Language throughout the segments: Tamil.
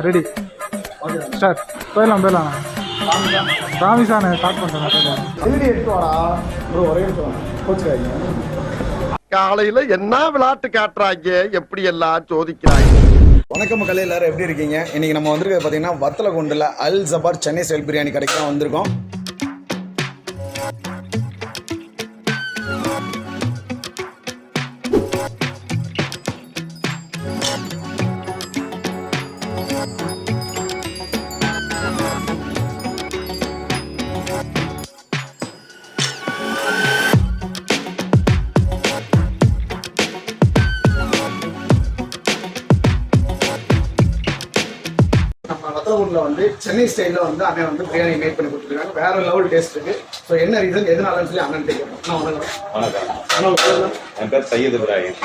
ரெடி ஸ்டார்ட் போயிடலாம் ராமிசானே ஸ்டார்ட் பண்ணுறேன். திருடி எடுத்து வாடா ப்ரோ, ஒரே நிமிஷம் கோச்சுக்காதீங்க. காலையில என்ன விளையாட்டு காட்டுறாங்க, எப்படி எல்லாம் சோதிக்கிறாங்க. வணக்கம் மக்களே, எல்லாரும் எப்படி இருக்கீங்க? இன்னைக்கு நம்ம வந்திருக்கிறது பார்த்தீங்கன்னா வத்தலகுண்டில் அல் ஜபார் சென்னை ஸ்டைல் பிரியாணி கடைக்கு தான் வந்திருக்கோம். வத்தலகுண்டில் வந்து சென்னை ஸ்டைலில் வந்து அண்ணன் வந்து பிரியாணி மேக் பண்ணி கொடுத்துருக்காங்க. வேற லெவல் டேஸ்ட் இருக்கு. ஸோ என்ன ரீசன் எதனாலன்னு சொல்லி அண்ணன் கேட்கணும். வணக்கம், என் பேர் சையது இப்ராஹிம்.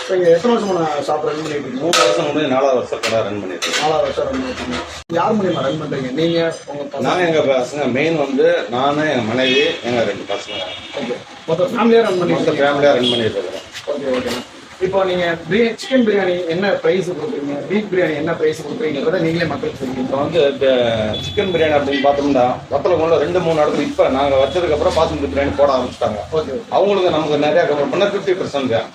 ஸோ இங்கே எத்தனை வருஷம் ஷாப் ரன் பண்ணிட்டு 3 வருஷம் வந்து 4வது வருஷம் கடை ரன் பண்ணிருக்கேன். 4வது வருஷம் ரன் பண்ணிருக்கீங்க. யார் மூலியமா ரன் பண்றீங்க? நீங்க உங்க நாங்கள் எங்கள் பசங்க மெயின் வந்து நான், எங்கள் மனைவி, எங்கள் 2 பசங்க மொத்தம் ஃபேமிலியாக ரன் பண்ணி ஃபேமிலியாக ரன் பண்ணிட்டு இருக்கோம். Okay okay. இப்போ நீங்க சிக்கன் பிரியாணி என்ன பிரைஸ் கொடுக்குறீங்க, பீஃப் பிரியாணி என்ன பிரைஸ் கொடுக்குறீங்கிறத நீங்களே மக்களுக்கு சொல்லுங்க. இப்போ வந்து சிக்கன் பிரியாணி அப்படின்னு பார்த்தோம்னா வத்தலகுண்டில் 2-3 இடத்துல இப்போ நாங்கள் வச்சதுக்கப்புறம் பாஸ்மதி பிரியாணி போட ஆரம்பிச்சிட்டாங்க. ஓகே. அவங்களுக்கு நமக்கு நிறையா கவர் பண்ணால் 50% தான்.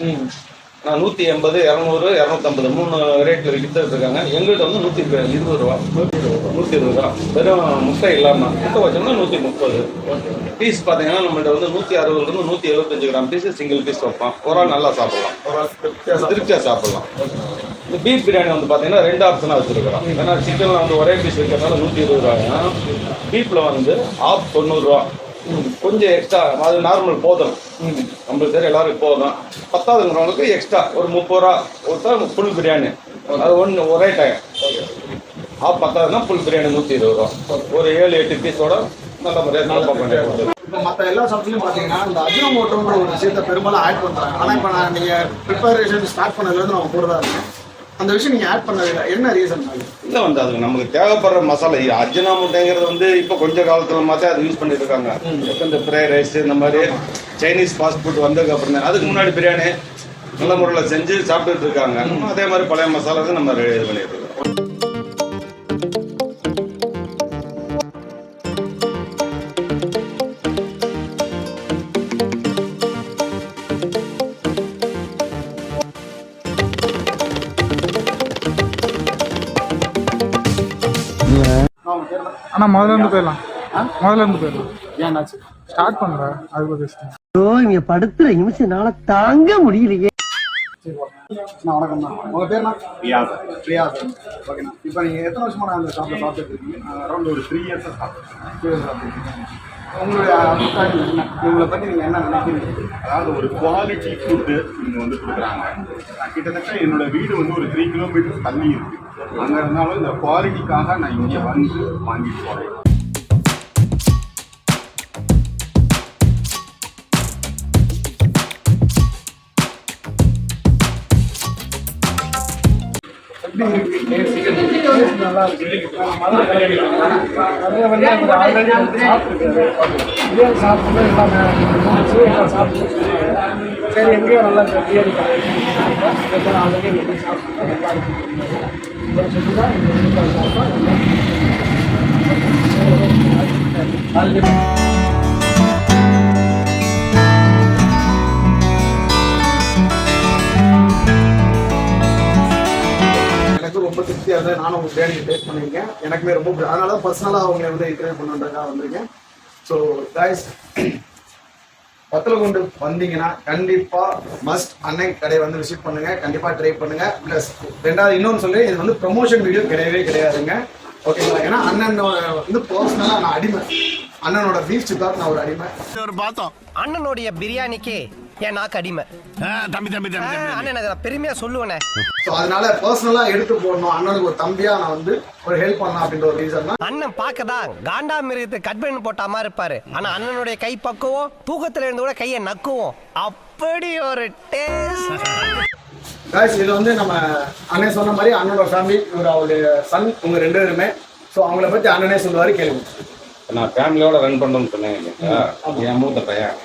நான் 180, 200, 250 3 ரேட்டில் விற்றுட்டு இருக்காங்க. எங்கள்கிட்ட வந்து 120 ரூபா, 120 ரூபா. வெறும் முட்டை இல்லாமல் முட்டை வச்சோம்னா 130. பீஸ் பார்த்தீங்கன்னா நம்மள்ட்ட வந்து 160 175 கிராம் பீஸ் சிங்கிள் பீஸ் வைப்போம். ஒரு ஆள் நல்லா சாப்பிடலாம், திருப்தியாக சாப்பிடலாம். இந்த பீஃப் பிரியாணி வந்து பார்த்தீங்கன்னா 2 ஆப்ஷனாக வச்சுருக்கிறோம். ஏன்னா சிக்கனில் வந்து ஒரே பீஸ் வைக்கிறதுனால 120 ரூபாய்னா, பீஃபில் வந்து ஆஃப் 90 ரூபா. கொஞ்சம் எக்ஸ்ட்ரா, அது நார்மல் போதும், நம்மளுக்கு சரி எல்லாரும் போதும். 10,000 எக்ஸ்ட்ரா ஒரு 30 ரூபா கொடுத்தா ஃபுல் பிரியாணி. அது ஒரே டைம் ஆஃப் 10,000 ஃபுல் பிரியாணி 120 ரூபா. ஒரு 7-8 பீஸோட நல்ல முறையாக நல்லா பண்ணி கொடுத்துருவோம். இப்போ மற்ற எல்லா ஷாப்ஸ்லையும் பார்த்தீங்கன்னா இந்த அஜினோமோட்டோன்ற ஒரு விஷயத்தை பெரும்பாலும் ஆட் பண்ணுறாங்க. ஆனால் இப்போ நான் நீங்கள் ப்ரிப்பரேஷன் ஸ்டார்ட் பண்ணதுலேருந்து நம்ம கூட தான் இருக்கேன். அந்த விஷயம் நீங்கள் ஆட் பண்ணதில்லை, என்ன ரீசன்? இல்லை வந்து அது நமக்கு தேவைப்படுற மசாலா. அஜினோமோட்டோங்கிறது வந்து இப்போ கொஞ்ச காலத்தில் மாற்றி அதை யூஸ் பண்ணிட்டு இருக்காங்க. இந்த ஃப்ரைட் ரைஸ் இந்த மாதிரி சைனீஸ் ஃபாஸ்ட் ஃபுட் வந்ததுக்கு அப்புறம் தான். அதுக்கு முன்னாடி பிரியாணி நல்ல முறையில் செஞ்சு சாப்பிட்டுட்டு இருக்காங்க. அதே மாதிரி பழைய மசாலாவுக்கு நம்ம இது பண்ணிட்டு இருக்கோம். அண்ணா முதல்ல இருந்து போயிடலாம். ஏன்னாச்சு ஸ்டார்ட் பண்ணுறேன். அதுக்கு பேசுகிறேன். இங்க படுத்துற நிமிஷம்னால தாங்க முடியலையே. வணக்கம் தான். உங்கள் பேர்னா? ரியாஸ். ஓகேண்ணா. இப்போ நீங்கள் எத்தனை வருஷமா அந்த ஷாப்பில் சாப்பிட்டு இருக்கீங்க? அரௌண்ட் ஒரு 3 இயர்ஸாக சாப்பிட்டுருக்கீங்க. உங்களுடைய அபிப்பிராயம் என்ன? இவங்களை பற்றி நீங்கள் என்ன நினைக்கிறீங்க? அதாவது ஒரு குவாலிட்டி ஃபுட்டு இவங்க வந்து கொடுக்குறாங்க. கிட்டத்தட்ட என்னோட வீடு வந்து ஒரு 3 கிலோமீட்டர் தள்ளி இருக்கு. அங்கே இருந்தாலும் இந்த குவாலிட்டிக்காக நான் இங்கே வந்து வாங்கிட்டு போகிறேன். நல்லா இருக்கு. ஆல்ரெடி பிரியாணி சாப்பிட்டு எல்லாம் சாப்பிட்டு சரி எங்கேயோ நல்லா பிரியாணி ஆல்ரெடி சாப்பிட்டு ரொம்ப திருப்தியாக இருந்தது. நானும் உங்கள் பிரியாணி டேஸ்ட் பண்ணியிருக்கேன். எனக்குமே ரொம்ப அதனால தான் பர்சனலாக அவங்களை வந்து இன்டர்வியூ பண்ணுறதுக்காக வந்திருக்கேன். ஸோ கைஸ், வத்தலகுண்டு வந்தீங்கன்னா கண்டிப்பாக மஸ்ட் அன்னை கடையை வந்து விசிட் பண்ணுங்க. கண்டிப்பாக ட்ரை பண்ணுங்க. ப்ளஸ் ரெண்டாவது இன்னொன்று சொல்லி, இது வந்து ப்ரொமோஷன் வீடியோ கிடையவே கிடையாதுங்க. ஓகேங்களா? ஏன்னா அண்ணன் வந்து பர்சனலாக நான் அடிமை. அண்ணனோட பீஃப் சிக்காக்கு நான் ஒரு அடிமை. பார்த்தோம் அண்ணனுடைய பிரியாணிக்கு ஏன் நாக்கு அடிமை. அண்ணன் பெருமையா சொல்லுவேனே. ஸோ அதனால பர்சனலா எடுத்து போடணும், அண்ணனுக்கு ஒரு தம்பியா நான் வந்து ஒரு ஹெல்ப் பண்ணலாம் அப்படின்ற ஒரு ரீசன் தான். அண்ணன் பார்க்கதான் காண்டா மிருகத்தை கட் பண்ணி போட்ட மாதிரி இருப்பாரு. ஆனா அண்ணனுடைய கை பக்குவோம், தூக்கத்துல இருந்து கூட கையை நக்குவோம். அப்படி ஒரு டேஸ்ட். இது வந்து நம்ம அண்ணன் சொன்ன மாதிரி அண்ணனோட ஃபேமிலி, இவர் அவருடைய சன், உங்க 2 பேருமே. ஸோ அவங்கள பத்தி அண்ணனே சொல்லுவாரு, கேளுங்க. நான் ஃபேமிலியோட ரன் பண்ணுறோம்னு சொன்னேன். என் மூத்த பையன்,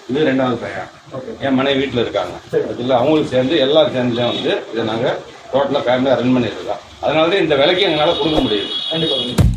இது 2வது பையன், என் மனைவி வீட்டில் இருக்காங்க. இல்லை அவங்களுக்கு சேர்ந்து எல்லாரும் சேர்ந்து வந்து இதை நாங்கள் டோட்டலாக ஃபேமிலியாக ரன் பண்ணிட்டு இருக்கோம். அதனால தான் இந்த விலைக்கு எங்களால் கொடுக்க முடியுது. கண்டிப்பா